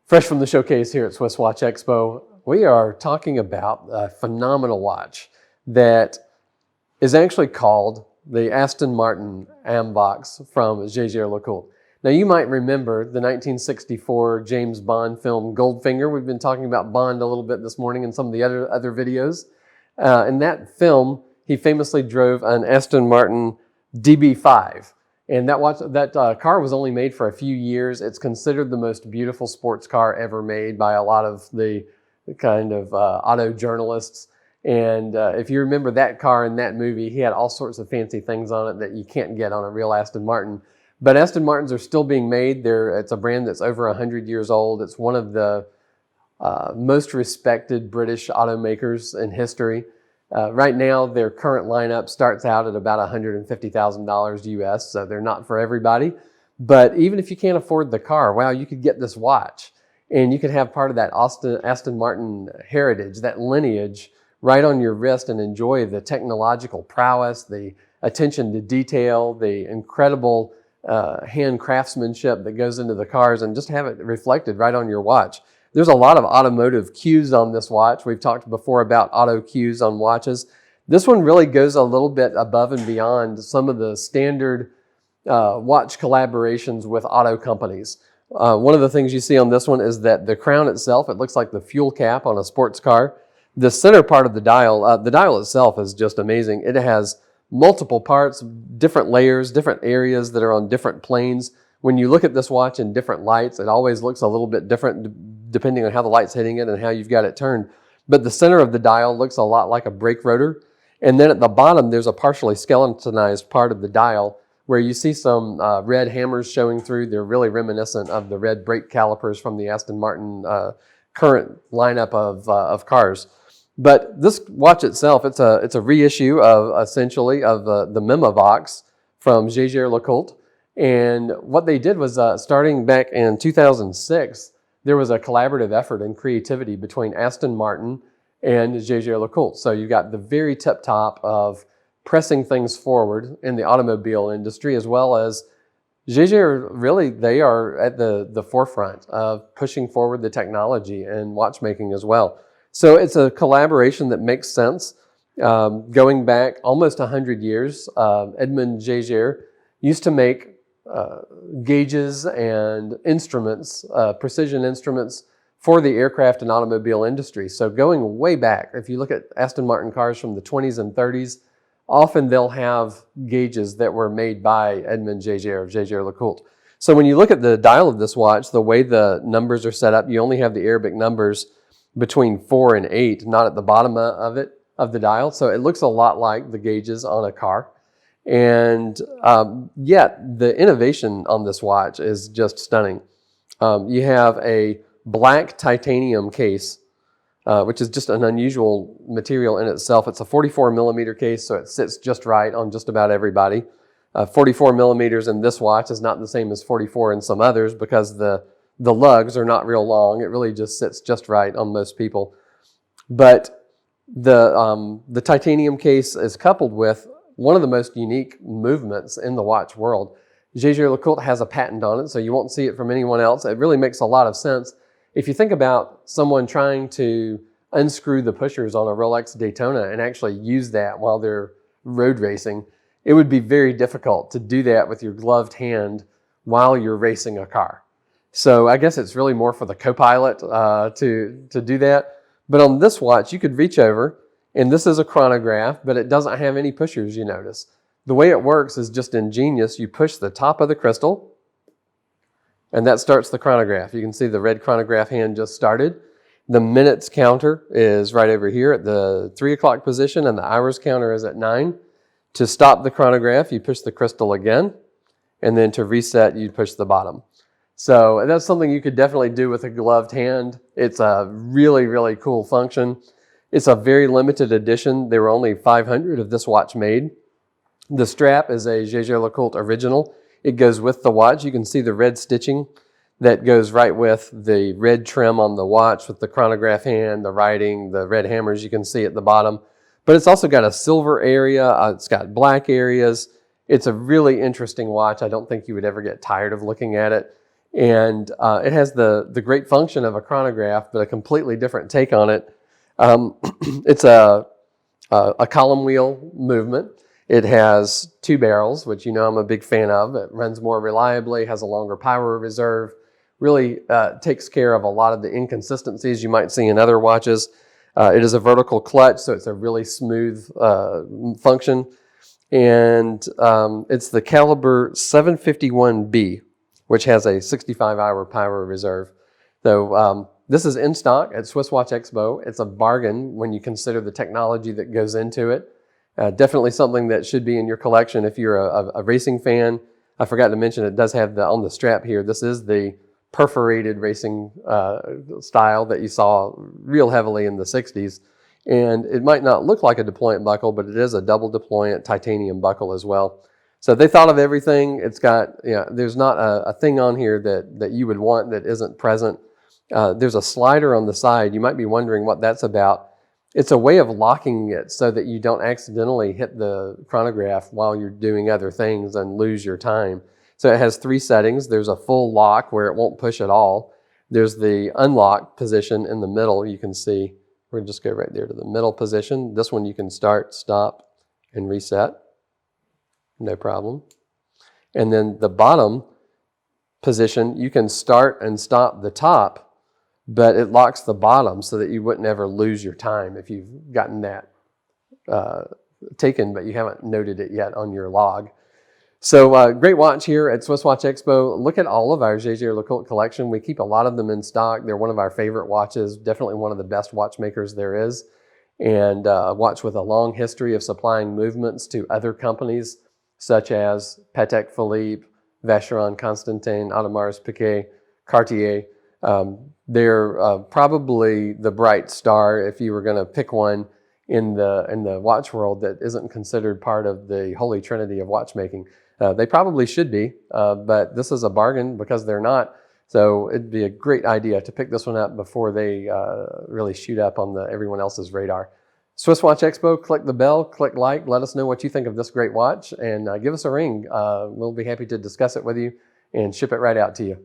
Fresh from the showcase here at SwissWatchExpo, we are talking about a phenomenal watch that is actually called the Aston Martin Amvox from Jaeger Lecoultre. Now you might remember the 1964 James Bond film Goldfinger. We've been talking about Bond a little bit this morning in some of the other videos. In that film, he famously drove an Aston Martin DB5. And that car was only made for a few years. It's considered the most beautiful sports car ever made by a lot of the kind of auto journalists. And if you remember that car in that movie, he had all sorts of fancy things on it that you can't get on a real Aston Martin. But Aston Martins are still being made. It's a brand that's over 100 years old. It's one of the most respected British automakers in history. Right now, their current lineup starts out at about $150,000 US, so they're not for everybody. But even if you can't afford the car, wow, you could get this watch. And you could have part of that Aston Martin heritage, that lineage, right on your wrist and enjoy the technological prowess, the attention to detail, the incredible hand craftsmanship that goes into the cars, and just have it reflected right on your watch. There's a lot of automotive cues on this watch. We've talked before about auto cues on watches. This one really goes a little bit above and beyond some of the standard watch collaborations with auto companies. One of the things you see on this one is that the crown itself, it looks like the fuel cap on a sports car. The center part of the dial itself is just amazing. It has multiple parts, different layers, different areas that are on different planes. When you look at this watch in different lights, it always looks a little bit different depending on how the light's hitting it and how you've got it turned. But the center of the dial looks a lot like a brake rotor. And then at the bottom, there's a partially skeletonized part of the dial where you see some red hammers showing through. They're really reminiscent of the red brake calipers from the Aston Martin current lineup of cars. But this watch itself, it's a reissue of essentially of the Memovox from Jaeger Lecoultre. And what they did was starting back in 2006, there was a collaborative effort and creativity between Aston Martin and Jaeger Lecoultre. So you got the very tip top of pressing things forward in the automobile industry, as well as Jaeger, really, they are at the forefront of pushing forward the technology and watchmaking as well. So it's a collaboration that makes sense. Going back almost 100 years, Edmond Jaeger used to make gauges and instruments, precision instruments for the aircraft and automobile industry. So going way back, if you look at Aston Martin cars from the 20s and 30s, often they'll have gauges that were made by Edmond Jaeger of Jaeger Lecoultre. So when you look at the dial of this watch, the way the numbers are set up, you only have the Arabic numbers between 4 and 8, not at the bottom of the dial. So it looks a lot like the gauges on a car. And yet the innovation on this watch is just stunning. You have a black titanium case, which is just an unusual material in itself. It's a 44 millimeter case, so it sits just right on just about everybody. 44 millimeters in this watch is not the same as 44 in some others because the lugs are not real long. It really just sits just right on most people. But the titanium case is coupled with one of the most unique movements in the watch world. Jaeger Lecoultre has a patent on it, so you won't see it from anyone else. It really makes a lot of sense. If you think about someone trying to unscrew the pushers on a Rolex Daytona and actually use that while they're road racing, it would be very difficult to do that with your gloved hand while you're racing a car. So I guess it's really more for the co-pilot to do that. But on this watch, you could reach over, and this is a chronograph, but it doesn't have any pushers, you notice. The way it works is just ingenious. You push the top of the crystal, and that starts the chronograph. You can see the red chronograph hand just started. The minutes counter is right over here at the 3 o'clock position, and the hours counter is at 9. To stop the chronograph, you push the crystal again, and then to reset, you push the bottom. So that's something you could definitely do with a gloved hand. It's a really, really cool function. It's a very limited edition. There were only 500 of this watch made. The strap is a Jaeger Lecoultre original. It goes with the watch. You can see the red stitching that goes right with the red trim on the watch with the chronograph hand, the writing, the red hammers you can see at the bottom. But it's also got a silver area. It's got black areas. It's a really interesting watch. I don't think you would ever get tired of looking at it. And it has the great function of a chronograph, but a completely different take on it. It's a column wheel movement. It has 2 barrels, which you know I'm a big fan of. It runs more reliably, has a longer power reserve, really takes care of a lot of the inconsistencies you might see in other watches. It is a vertical clutch, so it's a really smooth function. And it's the caliber 751B, which has a 65-hour power reserve. So this is in stock at SwissWatchExpo. It's a bargain when you consider the technology that goes into it. Definitely something that should be in your collection if you're a racing fan. I forgot to mention it does have on the strap here, this is the perforated racing style that you saw real heavily in the 60s. And it might not look like a deployant buckle, but it is a double deployant titanium buckle as well. So they thought of everything. It's got, there's not a thing on here that you would want that isn't present. There's a slider on the side. You might be wondering what that's about. It's a way of locking it so that you don't accidentally hit the chronograph while you're doing other things and lose your time. So it has 3 settings. There's a full lock where it won't push at all. There's the unlock position in the middle. You can see, we're gonna just go right there to the middle position. This one you can start, stop, and reset. No problem. And then the bottom position, you can start and stop the top, but it locks the bottom so that you wouldn't ever lose your time if you've gotten that taken, but you haven't noted it yet on your log. So great watch here at SwissWatchExpo. Look at all of our Jaeger Lecoultre collection. We keep a lot of them in stock. They're one of our favorite watches, definitely one of the best watchmakers there is, and a watch with a long history of supplying movements to other companies such as Patek Philippe, Vacheron Constantin, Audemars Piguet, Cartier. They're probably the bright star if you were going to pick one in the watch world that isn't considered part of the holy trinity of watchmaking. They probably should be, but this is a bargain because they're not. So it'd be a great idea to pick this one up before they really shoot up on everyone else's radar. SwissWatchExpo, click the bell, click like, let us know what you think of this great watch, and give us a ring. We'll be happy to discuss it with you and ship it right out to you.